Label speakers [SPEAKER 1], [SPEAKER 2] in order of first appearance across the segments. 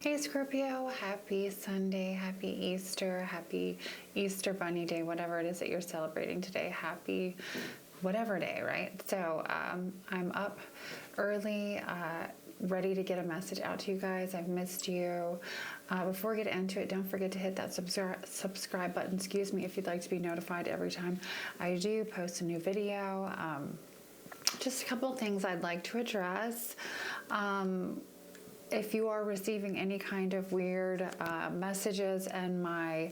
[SPEAKER 1] Hey Scorpio, happy Sunday, happy Easter Bunny Day, whatever it is that you're celebrating today. Happy whatever day, right? So I'm up early, ready to get a message out to you guys. I've missed you. Before we get into it, don't forget to hit that subscribe button, if you'd like to be notified every time I do post a new video. Just a couple of things I'd like to address. If you are receiving any kind of weird messages in my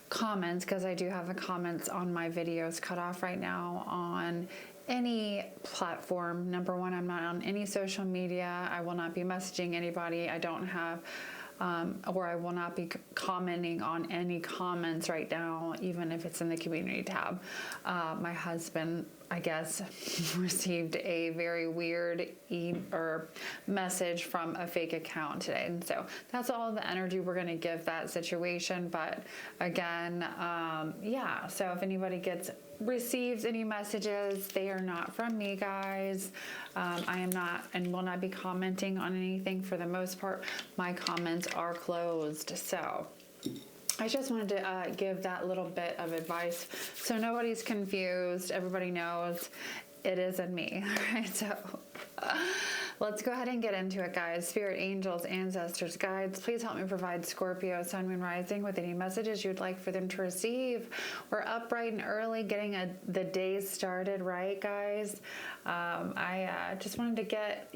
[SPEAKER 1] comments, because I do have the comments on my videos cut off right now on any platform. Number one, I'm not on any social media. I will not be messaging anybody. I don't have or I will not be commenting on any comments right now, even if it's in the community tab. My husband, I guess, received a very weird message from a fake account today. And so that's all the energy we're going to give that situation. But again, yeah, so if anybody receives any messages, they are not from me, guys. I am not and will not be commenting on anything for the most part. My comments are closed. So I just wanted to give that little bit of advice so nobody's confused. Everybody knows it isn't me. All right, so let's go ahead and get into it, guys. Spirit, angels, ancestors, guides, please help me provide Scorpio, Sun, Moon, Rising with any messages you'd like for them to receive. We're up bright and early, getting the day started, right, guys? I just wanted to get,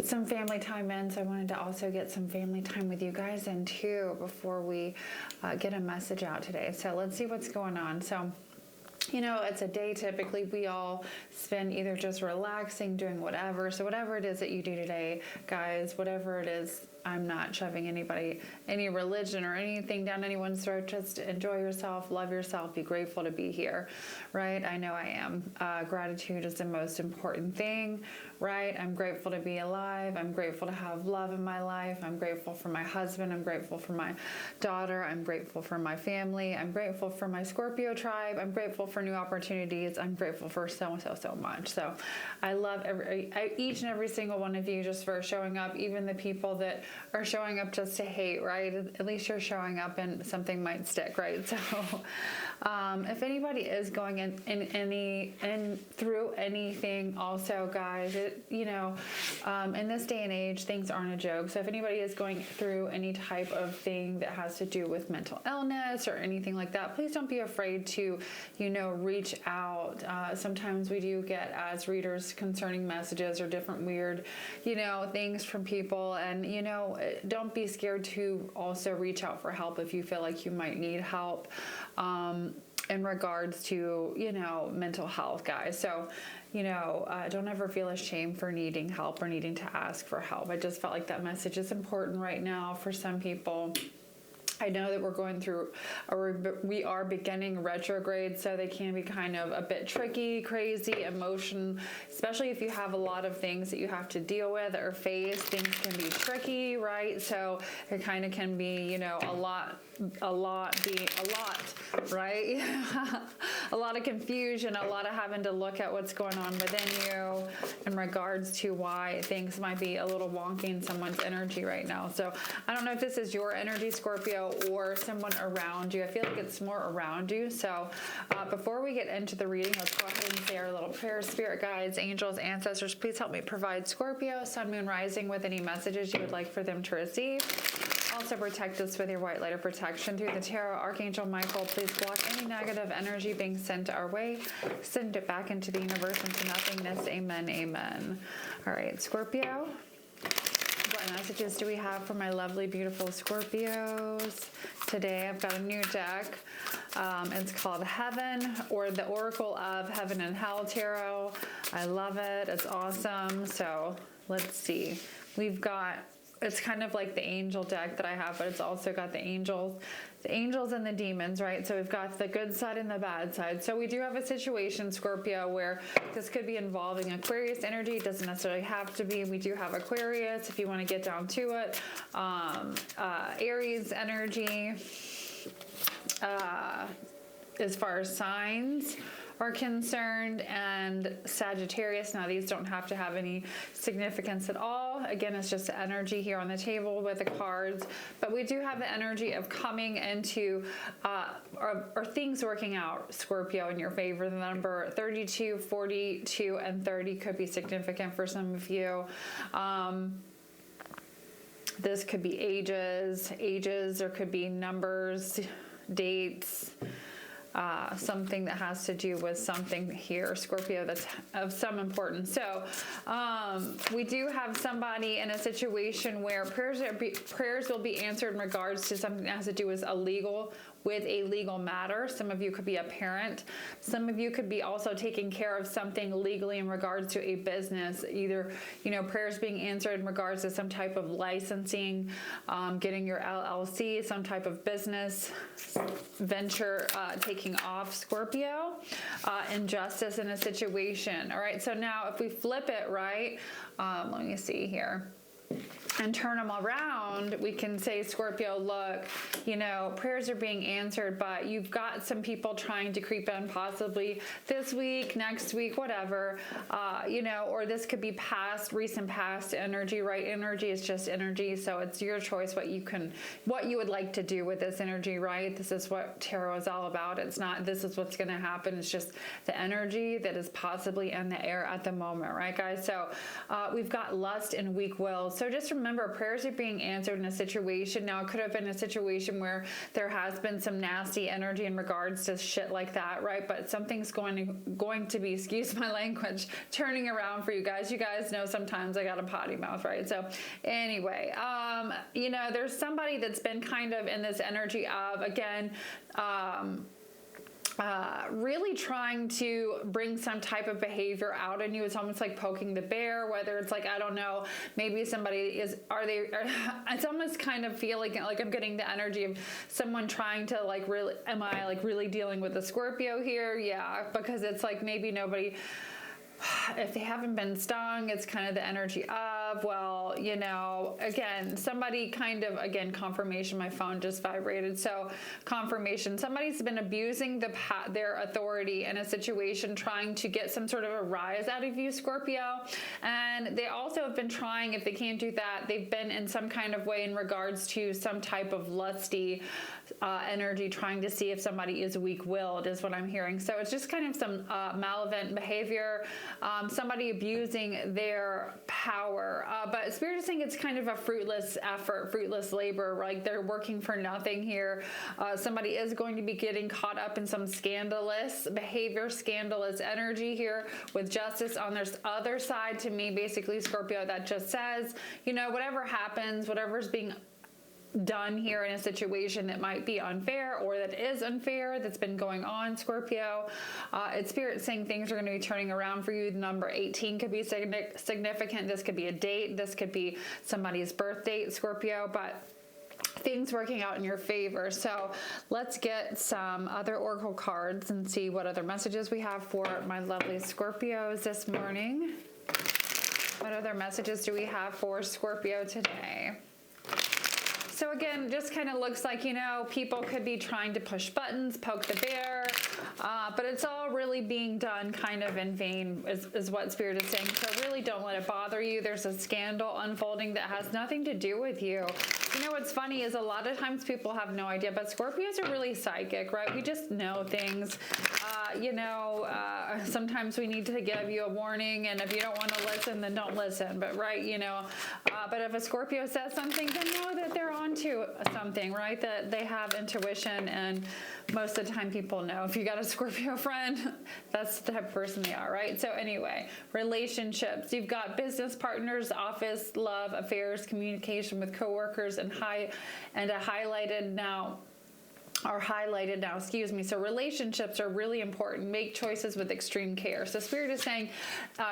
[SPEAKER 1] some family time in, so I wanted to also get some family time with you guys in too before we get a message out today. So let's see what's going on. So it's a day typically we all spend either just relaxing, doing whatever. So whatever it is that you do today, guys, whatever it is, I'm not shoving any religion or anything down anyone's throat. Just enjoy yourself, love yourself, be grateful to be here, right? I know I am. Gratitude is the most important thing, right? I'm grateful to be alive. I'm grateful to have love in my life. I'm grateful for my husband. I'm grateful for my daughter. I'm grateful for my family. I'm grateful for my Scorpio tribe. I'm grateful for new opportunities. I'm grateful for so much. So I love each and every single one of you just for showing up, even the people that are showing up just to hate, right? At least you're showing up and something might stick, right? So if anybody is going in through anything also, guys, in this day and age, things aren't a joke. So if anybody is going through any type of thing that has to do with mental illness or anything like that, please don't be afraid to, reach out. Sometimes we do get, as readers, concerning messages or different weird, things from people. And, don't be scared to also reach out for help if you feel like you might need help in regards to, mental health, guys. So, don't ever feel ashamed for needing help or needing to ask for help. I just felt like that message is important right now for some people. I know that we're going through, or we are beginning retrograde, so they can be kind of a bit tricky, crazy, emotion, especially if you have a lot of things that you have to deal with or face. Things can be tricky, right? So it kind of can be, a lot, right? A lot of confusion, a lot of having to look at what's going on within you in regards to why things might be a little wonky in someone's energy right now. So I don't know if this is your energy, Scorpio, or someone around you. I feel like it's more around you. So before we get into the reading, let's go ahead and say our little prayer. Spirit guides, angels, ancestors, please help me provide Scorpio, Sun, Moon, Rising with any messages you would like for them to receive. Also protect us with your white light of protection through the tarot. Archangel Michael, please block any negative energy being sent our way. Send it back into the universe, into nothingness. Amen, amen. All right, Scorpio. What messages do we have for my lovely, beautiful Scorpios today? I've got a new deck. It's called Heaven, or the Oracle of Heaven and Hell Tarot. I love it. It's awesome. So let's see. It's kind of like the angel deck that I have, but it's also got the angels and the demons, right? So we've got the good side and the bad side. So we do have a situation, Scorpio, where this could be involving Aquarius energy. It doesn't necessarily have to be. We do have Aquarius, if you want to get down to it. Aries energy, as far as signs are concerned, and Sagittarius. Now, these don't have to have any significance at all. Again, it's just the energy here on the table with the cards, but we do have the energy of coming into or things working out, Scorpio, in your favor. The number 32, 42, and 30 could be significant for some of you. This could be ages, there could be numbers, dates, something that has to do with something here, Scorpio, that's of some importance. So we do have somebody in a situation where prayers will be answered in regards to something that has to do with a legal matter. Some of you could be a parent. Some of you could be also taking care of something legally in regards to a business, either, prayers being answered in regards to some type of licensing, getting your LLC, some type of business venture taking off, Scorpio, injustice in a situation. All right, so now if we flip it, right, let me see here, and turn them around, we can say, Scorpio, look, prayers are being answered, but you've got some people trying to creep in possibly this week, next week, whatever, or this could be recent past energy, right? Energy is just energy. So it's your choice what you would like to do with this energy, right? This is what tarot is all about. It's not, this is what's going to happen. It's just the energy that is possibly in the air at the moment, right, guys? So we've got lust and weak will. So just remember, prayers are being answered in a situation. Now, it could have been a situation where there has been some nasty energy in regards to shit like that, right? But something's going to be, excuse my language, turning around for you guys. You guys know sometimes I got a potty mouth, right? So anyway, there's somebody that's been kind of in this energy of, again, really trying to bring some type of behavior out in you. It's almost like poking the bear, whether it's like, I don't know, maybe somebody it's almost kind of feeling like I'm getting the energy of someone trying to am I really dealing with the Scorpio here? Yeah, because it's like maybe nobody, if they haven't been stung, it's kind of the energy of, well, again, somebody confirmation, my phone just vibrated. So confirmation, somebody's been abusing their authority in a situation, trying to get some sort of a rise out of you, Scorpio. And they also have been trying, if they can't do that, they've been in some kind of way in regards to some type of lusty energy, trying to see if somebody is weak-willed, is what I'm hearing. So it's just kind of some malevolent behavior, somebody abusing their power. But Spirit is saying it's kind of a fruitless effort, fruitless labor, like they're working for nothing here. Somebody is going to be getting caught up in some scandalous behavior, scandalous energy here with justice on their other side. To me, basically, Scorpio, that just says, whatever happens, whatever's being done here in a situation that might be unfair or that is unfair, that's been going on, Scorpio. It's Spirit saying things are going to be turning around for you. The number 18 could be significant. This could be a date. This could be somebody's birth date, Scorpio, but things working out in your favor. So let's get some other oracle cards and see what other messages we have for my lovely Scorpios this morning. What other messages do we have for Scorpio today? So again, just kind of looks like, people could be trying to push buttons, poke the bear, but it's all really being done kind of in vain is what Spirit is saying. So really don't let it bother you. There's a scandal unfolding that has nothing to do with you. What's funny is a lot of times people have no idea, but Scorpios are really psychic, right? We just know things. Sometimes we need to give you a warning, and if you don't want to listen, then don't listen. But right, but if a Scorpio says something, then know that they're onto something, right? That they have intuition, and most of the time people know. If you got a Scorpio friend, that's the type of person they are, right? So anyway, relationships. You've got business partners, office, love, affairs, communication with coworkers, and highlighted now. So relationships are really important. Make choices with extreme care. So Spirit is saying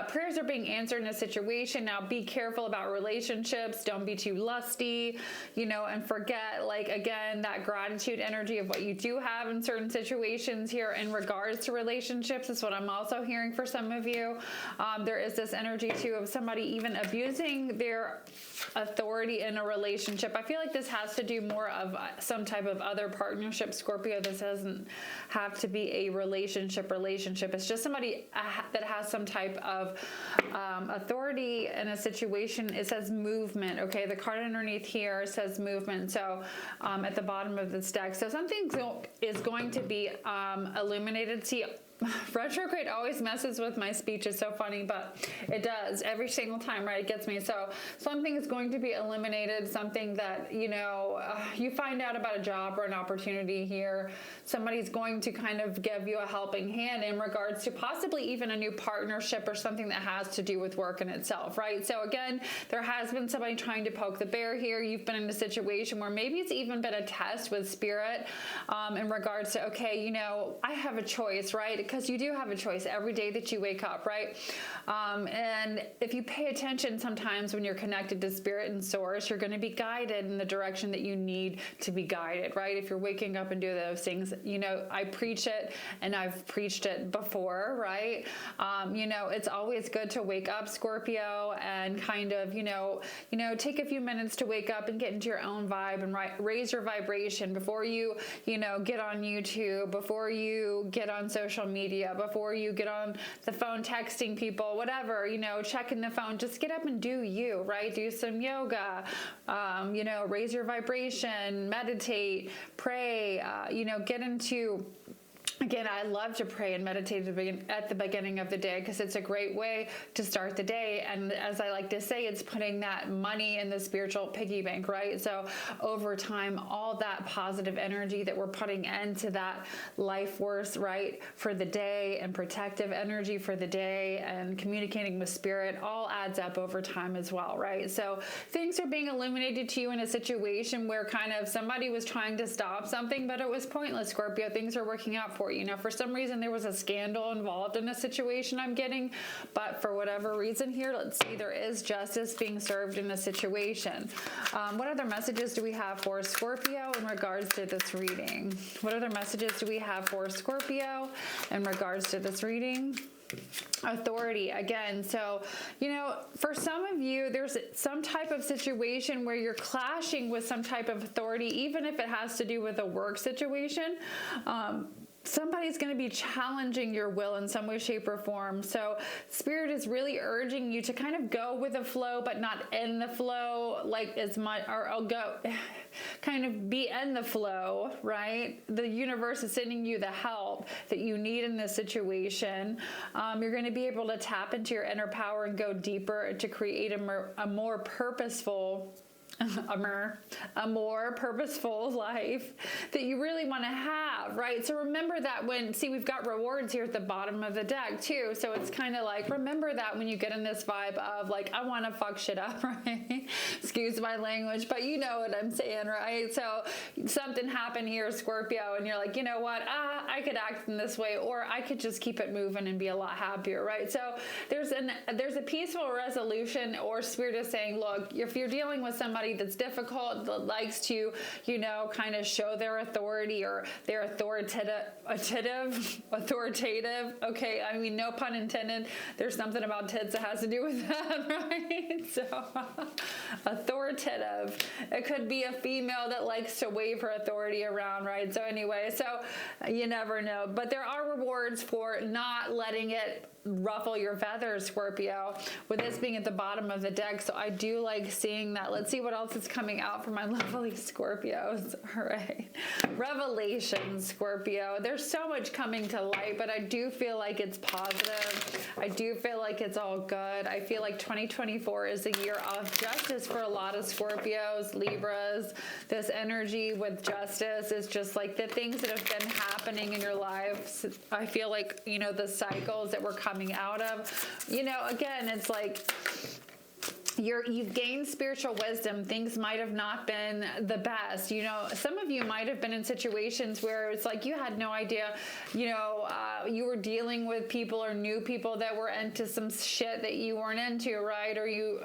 [SPEAKER 1] prayers are being answered in a situation. Now be careful about relationships. Don't be too lusty, and forget, again, that gratitude energy of what you do have in certain situations here in regards to relationships is what I'm also hearing for some of you. There is this energy too of somebody even abusing their authority in a relationship. I feel like this has to do more of some type of other partnership partnership, Scorpio. This doesn't have to be a relationship. It's just somebody that has some type of authority in a situation. It says movement. Okay, the card underneath here says movement. So at the bottom of this deck, so something is going to be illuminated. See, retrograde always messes with my speech. It's so funny, but it does every single time, right? It gets me. So something is going to be eliminated, something that, you find out about a job or an opportunity here. Somebody's going to kind of give you a helping hand in regards to possibly even a new partnership or something that has to do with work in itself, right? So again, there has been somebody trying to poke the bear here. You've been in a situation where maybe it's even been a test with spirit in regards to, okay, I have a choice, right? Because you do have a choice every day that you wake up, right? And if you pay attention sometimes when you're connected to spirit and source, you're going to be guided in the direction that you need to be guided, right? If you're waking up and do those things, I preach it and I've preached it before, right? It's always good to wake up, Scorpio, and kind of, take a few minutes to wake up and get into your own vibe and raise your vibration before you, get on YouTube, before you get on social media, before you get on the phone texting people, whatever, checking the phone. Just get up and do you, right? Do some yoga, raise your vibration, meditate, pray, get into... Again, I love to pray and meditate at the beginning of the day because it's a great way to start the day. And as I like to say, it's putting that money in the spiritual piggy bank, right? So over time, all that positive energy that we're putting into that life force, right, for the day, and protective energy for the day, and communicating with spirit all adds up over time as well, right? So things are being illuminated to you in a situation where kind of somebody was trying to stop something, but it was pointless, Scorpio. Things are working out for you. For some reason, there was a scandal involved in a situation I'm getting, but for whatever reason here, let's see, there is justice being served in a situation. What other messages do we have for Scorpio in regards to this reading? What other messages do we have for Scorpio in regards to this reading? Authority again. So, for some of you, there's some type of situation where you're clashing with some type of authority, even if it has to do with a work situation. Somebody's going to be challenging your will in some way, shape, or form. So spirit is really urging you to kind of go with the flow, but not in the flow like as much, or I'll go kind of be in the flow, right? The universe is sending you the help that you need in this situation. You're going to be able to tap into your inner power and go deeper to create a more purposeful a more purposeful life that you really want to have, right? So remember that we've got rewards here at the bottom of the deck too. So it's kind of like, remember that when you get in this vibe of like, I want to fuck shit up, right? Excuse my language, but you know what I'm saying, right? So something happened here, Scorpio, and you're like, you know what? I could act in this way, or I could just keep it moving and be a lot happier, right? So there's a peaceful resolution, or spirit is saying, look, if you're dealing with somebody that's difficult, that likes to, kind of show their authority, or they're authoritative. Okay, I mean, no pun intended. There's something about tits that has to do with that, right? So, authoritative. It could be a female that likes to wave her authority around, right? So anyway, so you never know. But there are rewards for not letting it ruffle your feathers, Scorpio, with this being at the bottom of the deck. So I do like seeing that. Let's see what else is coming out for my lovely Scorpios. All right. Revelation, Scorpio. There's so much coming to light, but I do feel like it's positive. I do feel like it's all good. I feel like 2024 is a year of justice for a lot of Scorpios, Libras. This energy with justice is just like the things that have been happening in your lives. I feel like, the cycles that we're coming out of, again, it's like you've gained spiritual wisdom. Things might have not been the best. Some of you might have been in situations where it's like you had no idea, you were dealing with people or knew people that were into some shit that you weren't into, right? Or you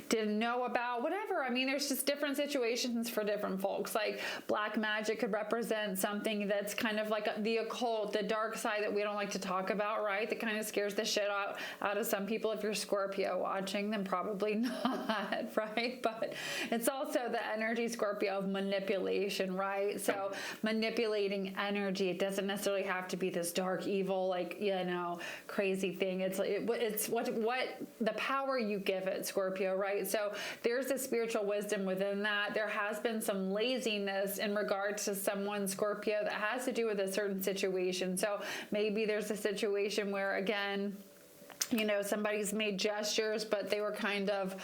[SPEAKER 1] didn't know about, whatever. I mean, there's just different situations for different folks. Like black magic could represent something that's kind of like the occult, the dark side that we don't like to talk about, right? That kind of scares the shit out of some people. If you're Scorpio watching, then probably not, right? But it's also the energy, Scorpio, of manipulation, right? So manipulating energy, it doesn't necessarily have to be this dark, evil, like, crazy thing. It's what the power you give it, Scorpio, right? So there's a spiritual wisdom within that. There has been some laziness in regards to someone, Scorpio, that has to do with a certain situation. So maybe there's a situation where, again, somebody's made gestures, but they were kind of,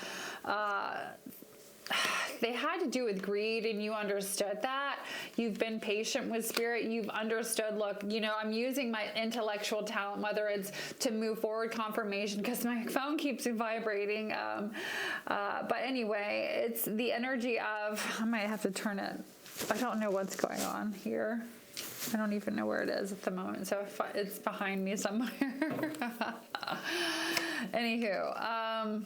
[SPEAKER 1] they had to do with greed, and you understood that. You've been patient with spirit. You've understood, look, I'm using my intellectual talent, whether it's to move forward, confirmation, because my phone keeps vibrating. But anyway, it's the energy of, I might have to turn it. I don't know what's going on here. I don't even know where it is at the moment. So it's behind me somewhere. Anywho,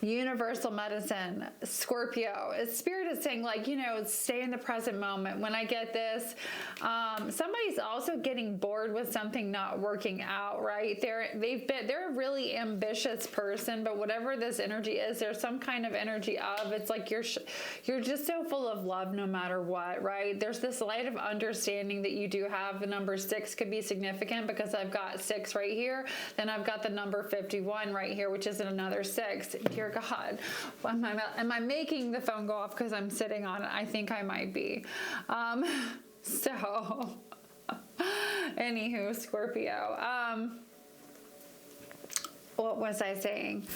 [SPEAKER 1] universal medicine, Scorpio. Spirit is saying, like, stay in the present moment. When I get this, somebody's also getting bored with something not working out, right? They're a really ambitious person, but whatever this energy is, there's some kind of energy of, it's like you're just so full of love no matter what, right? There's this light of understanding that you do have. The number 6 could be significant because I've got 6 right here. Then I've got the number 51 right here, which is another 6. Dear God, am I making the phone go off because I'm sitting on it? I think I might be. So, anywho, Scorpio. What was I saying?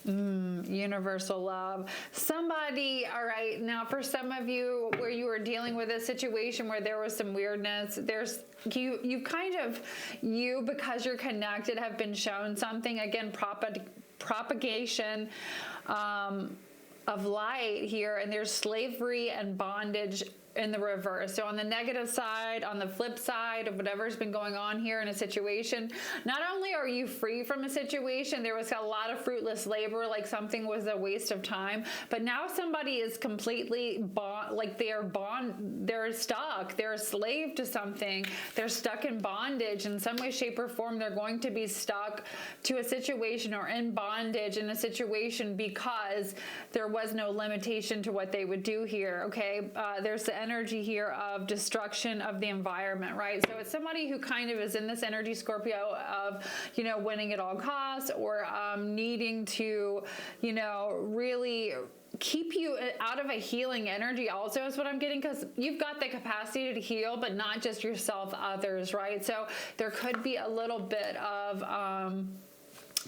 [SPEAKER 1] Universal love. Somebody, all right, now for some of you where you were dealing with a situation where there was some weirdness, you because you're connected, have been shown something, again, propagation of light here, and there's slavery and bondage in the reverse. So on the negative side, on the flip side of whatever's been going on here in a situation, not only are you free from a situation, there was a lot of fruitless labor, like something was a waste of time, but now somebody is completely they're stuck, they're a slave to something, they're stuck in bondage in some way, shape, or form. They're going to be stuck to a situation or in bondage in a situation because there was no limitation to what they would do here, okay? There's the energy here of destruction of the environment, right? So it's somebody who kind of is in this energy, Scorpio, of, winning at all costs, or needing to, really keep you out of a healing energy also is what I'm getting, because you've got the capacity to heal, but not just yourself, others, right? So there could be a little bit of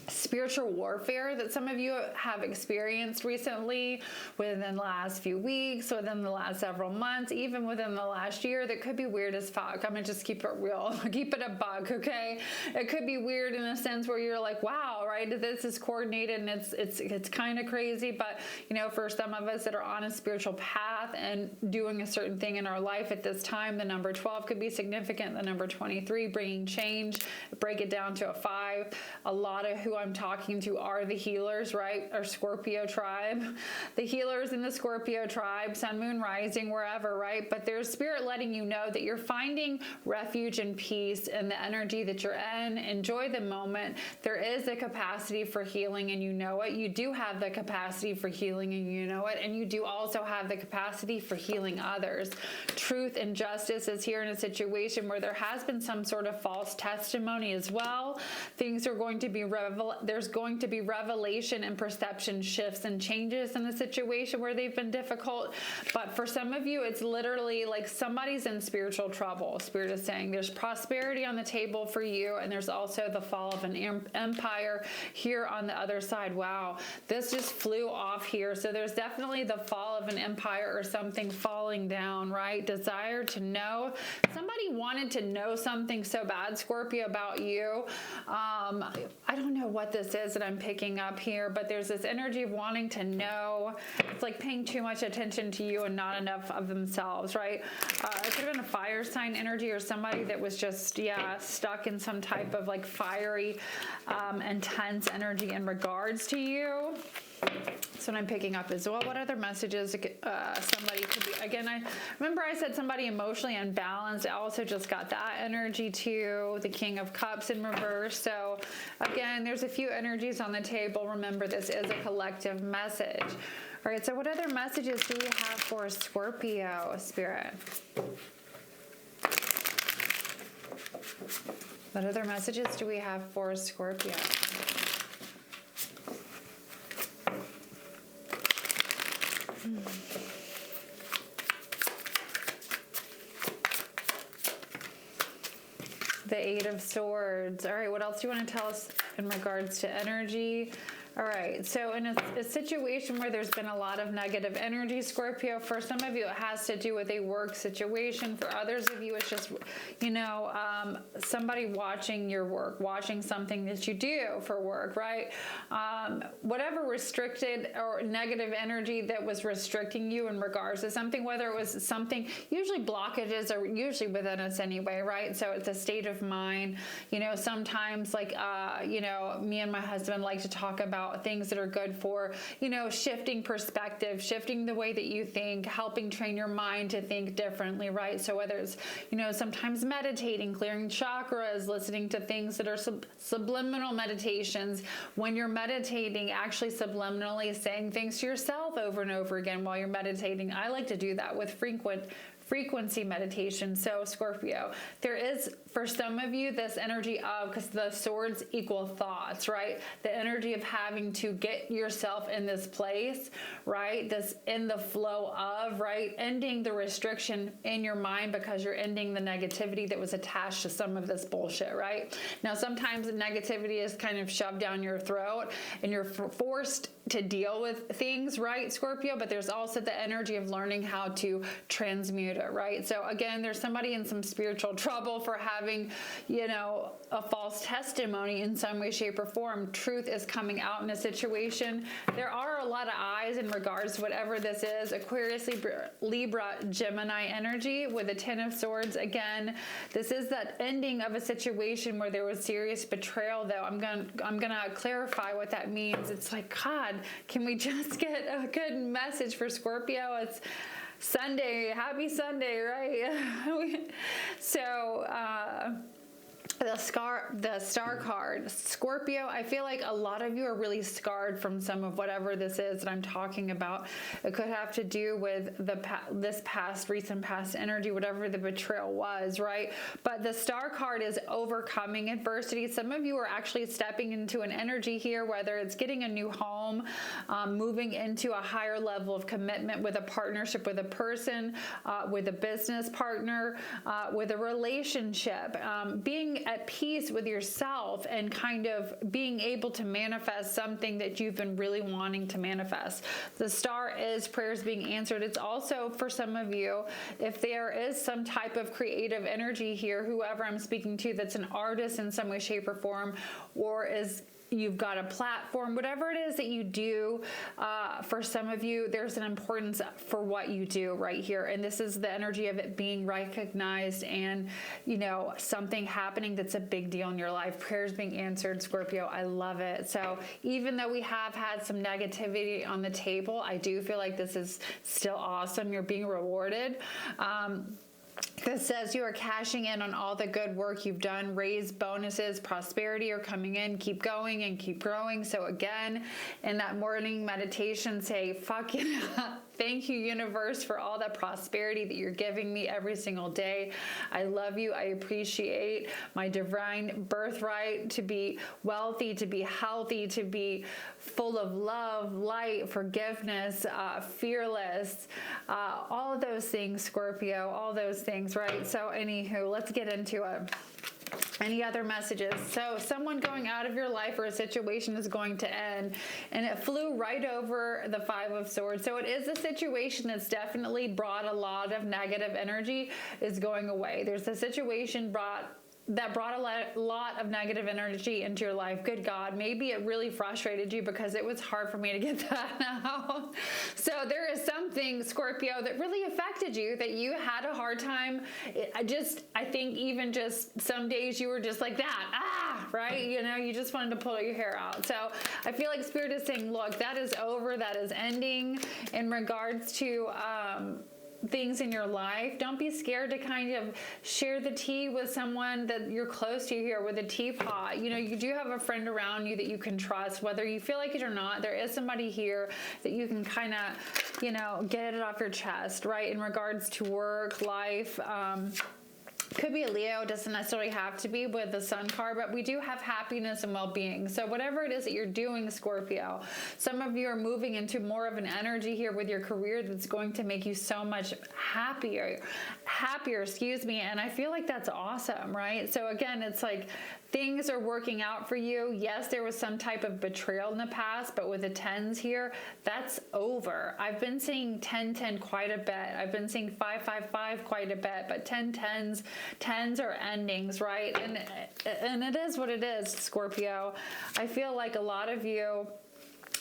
[SPEAKER 1] spiritual warfare that some of you have experienced recently, within the last few weeks, within the last several months, even within the last year, that could be weird as fuck. I'm gonna just keep it real, keep it a buck, okay? It could be weird in a sense where you're like, wow, right? This is coordinated and it's kind of crazy, but for some of us that are on a spiritual path and doing a certain thing in our life at this time, the number 12 could be significant, the number 23, bringing change, break it down to a 5. A lot of who I'm talking to are the healers, right? Our Scorpio tribe, the healers in the Scorpio tribe, sun, moon, rising, wherever, right? But there's spirit letting you know that you're finding refuge and peace in the energy that you're in. Enjoy the moment. There is a capacity for healing, and you know it. You do have the capacity for healing, and you know it. And you do also have the capacity for healing others. Truth and justice is here in a situation where there has been some sort of false testimony as well. Things are going to be there's going to be revelation and perception shifts and changes in the situation where they've been difficult. But for some of you, it's literally like somebody's in spiritual trouble. Spirit is saying there's prosperity on the table for you, and there's also the fall of an empire here on the other side. Wow, this just flew off here. So there's definitely the fall of an empire or something falling down, right? Desire to know. Somebody wanted to know something so bad, Scorpio, about you. I don't know what this is that I'm picking up here, but there's this energy of wanting to know. It's like paying too much attention to you and not enough of themselves, right? It could have been a fire sign energy or somebody that was just, stuck in some type of like fiery, intense energy in regards to you. That's what I'm picking up as well. What other messages somebody could be? Again, I remember I said somebody emotionally unbalanced. I also just got that energy too. The King of Cups in reverse. So again, there's a few energies on the table. Remember, this is a collective message. All right, so what other messages do we have for Scorpio, Spirit? What other messages do we have for Scorpio? The Eight of Swords. All right, what else do you want to tell us in regards to energy? All right, so in a situation where there's been a lot of negative energy, Scorpio, for some of you it has to do with a work situation. For others of you, it's just, somebody watching your work, watching something that you do for work, right? Whatever restricted or negative energy that was restricting you in regards to something, whether it was something, usually blockages are usually within us anyway, right? So it's a state of mind. Sometimes like, me and my husband like to talk about things that are good for, shifting perspective, shifting the way that you think, helping train your mind to think differently, right? So whether it's, sometimes meditating, clearing chakras, listening to things that are subliminal meditations. When you're meditating, actually subliminally saying things to yourself over and over again while you're meditating. I like to do that with frequency meditation. So Scorpio, there is, for some of you, this energy of, because the swords equal thoughts, right? The energy of having to get yourself in this place, right? This in the flow of, right? Ending the restriction in your mind because you're ending the negativity that was attached to some of this bullshit, right? Now, sometimes the negativity is kind of shoved down your throat and you're forced to deal with things, right, Scorpio? But there's also the energy of learning how to transmute it, right? So again, there's somebody in some spiritual trouble for having, a false testimony in some way, shape, or form. Truth is coming out in a situation. There are a lot of eyes in regards to whatever this is. Aquarius, Libra, Gemini energy with the Ten of Swords. Again, this is that ending of a situation where there was serious betrayal, though. I'm gonna clarify what that means. It's like, God, can we just get a good message for Scorpio? It's Sunday. Happy Sunday, right? So, the star card, Scorpio, I feel like a lot of you are really scarred from some of whatever this is that I'm talking about. It could have to do with this recent past energy, whatever the betrayal was, right? But the star card is overcoming adversity. Some of you are actually stepping into an energy here, whether it's getting a new home, moving into a higher level of commitment with a partnership with a person, with a business partner, with a relationship, being at peace with yourself and kind of being able to manifest something that you've been really wanting to manifest. The star is prayers being answered. It's also, for some of you, if there is some type of creative energy here, whoever I'm speaking to that's an artist in some way, shape, or form, or you've got a platform, whatever it is that you do, for some of you, there's an importance for what you do right here. And this is the energy of it being recognized and, something happening that's a big deal in your life. Prayers being answered, Scorpio. I love it. So even though we have had some negativity on the table, I do feel like this is still awesome. You're being rewarded. This says you are cashing in on all the good work you've done. Raise bonuses, prosperity are coming in. Keep going and keep growing. So again, in that morning meditation, say, fuck yeah. Thank you, universe, for all that prosperity that you're giving me every single day. I love you. I appreciate my divine birthright to be wealthy, to be healthy, to be full of love, light, forgiveness, fearless, all of those things, Scorpio, all those things, right? So anywho, let's get into it. Any other messages? So someone going out of your life or a situation is going to end, and it flew right over the Five of Swords. So it is a situation that's definitely brought a lot of negative energy is going away. There's a situation that brought a lot of negative energy into your life. Good God, maybe it really frustrated you because it was hard for me to get that out. So there is something, Scorpio, that really affected you, that you had a hard time. I think even just some days you were just like that, right? You know, you just wanted to pull your hair out. So I feel like Spirit is saying, look, that is over, that is ending in regards to, things in your life. Don't be scared to kind of share the tea with someone that you're close to here with a teapot. You know, you do have a friend around you that you can trust, whether you feel like it or not. There is somebody here that you can kind of, you know, get it off your chest, right? In regards to work, life, could be a Leo, doesn't necessarily have to be with the Sun card, but we do have happiness and well-being. So whatever it is that you're doing, Scorpio, some of you are moving into more of an energy here with your career that's going to make you so much happier, and I feel like that's awesome, right? So again, it's like things are working out for you. Yes, there was some type of betrayal in the past, but with the tens here, that's over. I've been seeing 10-10 quite a bit. I've been seeing 5-5-5 quite a bit, but 10-10s, tens are endings, right? And it is what it is, Scorpio. I feel like a lot of you,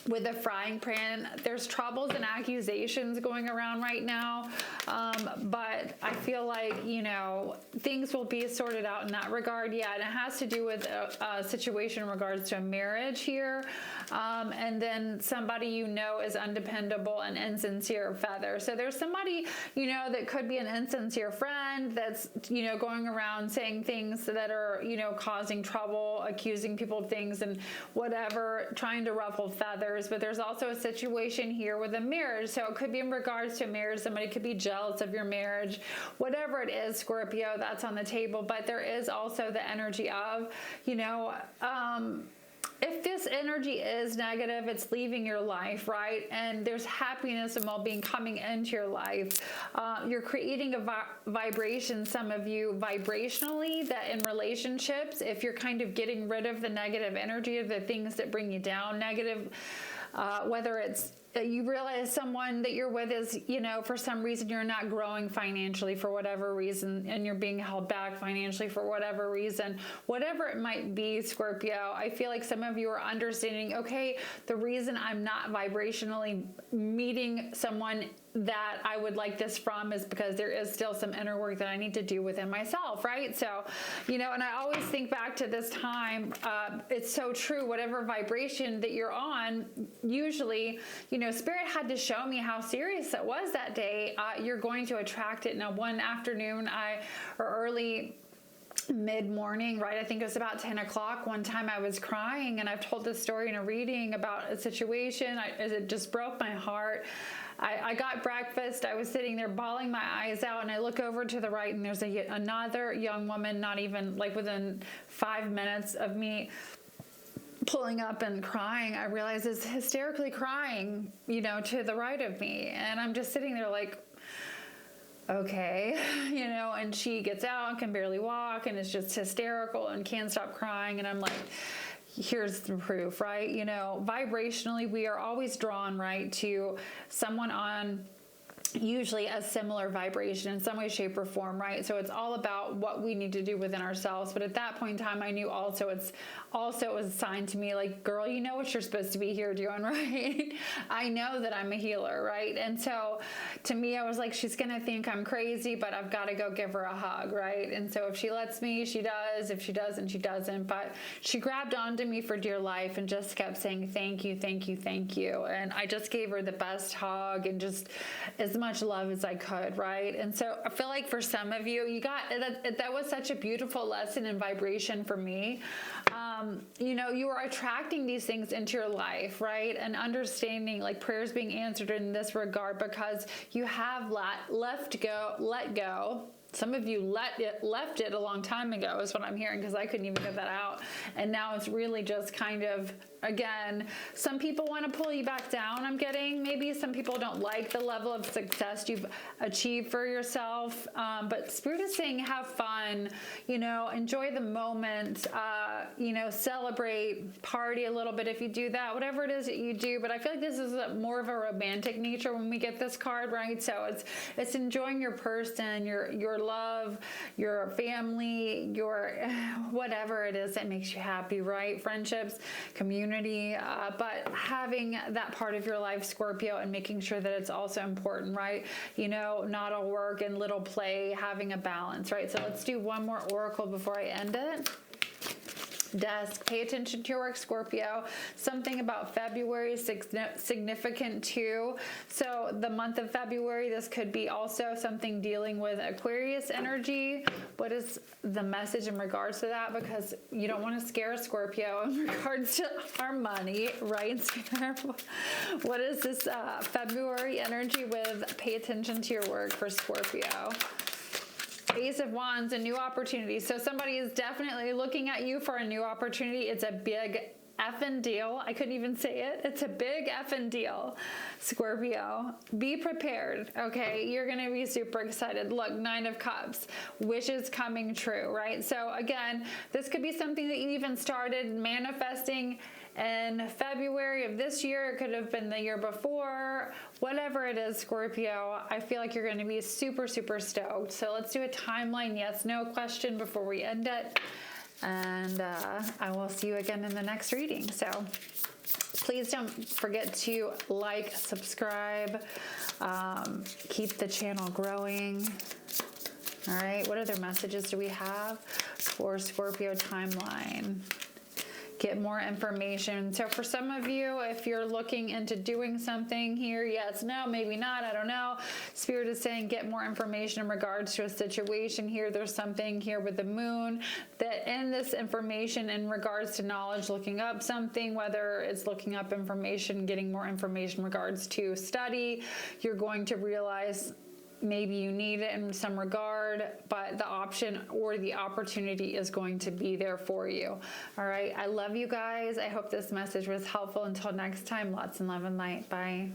[SPEAKER 1] with the frying pan, there's troubles and accusations going around right now. But I feel like, you know, things will be sorted out in that regard. Yeah, and it has to do with a situation in regards to a marriage here. And then somebody you know is undependable and insincere feather. So there's somebody, you know, that could be an insincere friend that's, you know, going around saying things that are, you know, causing trouble, accusing people of things and whatever, trying to ruffle feathers. But there's also a situation here with a marriage. So it could be in regards to a marriage. Somebody could be jealous of your marriage. Whatever it is, Scorpio, that's on the table. But there is also the energy of, you know, if this energy is negative, it's leaving your life, right? And there's happiness and well-being coming into your life. You're creating a vibration, some of you, vibrationally, that in relationships, if you're kind of getting rid of the negative energy of the things that bring you down, negative, whether it's you realize someone that you're with is, you know, for some reason you're not growing financially for whatever reason, and you're being held back financially for whatever reason, whatever it might be, Scorpio, I feel like some of you are understanding, okay, the reason I'm not vibrationally meeting someone that I would like this from is because there is still some inner work that I need to do within myself, right? So, you know, and I always think back to this time, it's so true, whatever vibration that you're on, usually, you know, Spirit had to show me how serious it was that day. You're going to attract it. Now, one afternoon, or early mid-morning, right? I think it was about 10 o'clock. One time I was crying, and I've told this story in a reading about a situation. It just broke my heart. I got breakfast. I was sitting there bawling my eyes out, and I look over to the right, and there's another young woman, not even like within 5 minutes of me pulling up and crying. I realize is hysterically crying, you know, to the right of me. And I'm just sitting there like, okay, you know, and she gets out and can barely walk and is just hysterical and can't stop crying. And I'm like, here's the proof, right? You know, vibrationally, we are always drawn, right, to someone on usually a similar vibration in some way, shape, or form, right? So it's all about what we need to do within ourselves. But at that point in time, I knew also it was assigned to me, like, girl, you know what you're supposed to be here doing, right? I know that I'm a healer, right? And so to me, I was like, she's going to think I'm crazy, but I've got to go give her a hug, right? And so if she lets me, she does. If she doesn't, she doesn't. But she grabbed onto me for dear life and just kept saying, thank you, thank you, thank you. And I just gave her the best hug and just as much love as I could, right? And so I feel like for some of you, that was such a beautiful lesson in vibration for me. You know, you are attracting these things into your life, right? And understanding, like, prayers being answered in this regard because you have let go. Some of you left it a long time ago is what I'm hearing, because I couldn't even get that out. And now it's really just kind of Again, some people want to pull you back down, I'm getting. Maybe some people don't like the level of success you've achieved for yourself. But Spirit is saying have fun, enjoy the moment, celebrate, party a little bit if you do that, whatever it is that you do. But I feel like this is more of a romantic nature when we get this card, right? So it's enjoying your person, your love, your family, your whatever it is that makes you happy, right? Friendships, community, but having that part of your life, Scorpio, and making sure that it's also important, right? Not all work and little play, having a balance, right? So let's do one more oracle before I end it. Desk. Pay attention to your work, Scorpio. Something about February is significant too. So the month of February, this could be also something dealing with Aquarius energy. What is the message in regards to that? Because you don't want to scare Scorpio in regards to our money, right? What is this February energy with pay attention to your work for Scorpio? Ace of Wands, a new opportunity. So somebody is definitely looking at you for a new opportunity. It's a big effing deal. I couldn't even say it. It's a big effing deal, Scorpio. Be prepared, okay? You're going to be super excited. Look, 9 of Cups, wishes coming true, right? So again, this could be something that you even started manifesting in February of this year. It could have been the year before. Whatever it is, Scorpio, I feel like you're going to be super, super stoked. So let's do a timeline, yes, no question before we end it. And I will see you again in the next reading. So please don't forget to like, subscribe, keep the channel growing. All right, what other messages do we have for Scorpio timeline? Get more information. So for some of you, if you're looking into doing something here, yes, no, maybe not, I don't know. Spirit is saying get more information in regards to a situation here. There's something here with the moon that in this information in regards to knowledge, looking up something, whether it's looking up information, getting more information in regards to study, you're going to realize maybe you need it in some regard, but the option or the opportunity is going to be there for you. All right. I love you guys. I hope this message was helpful. Until next time, lots of love and light. Bye.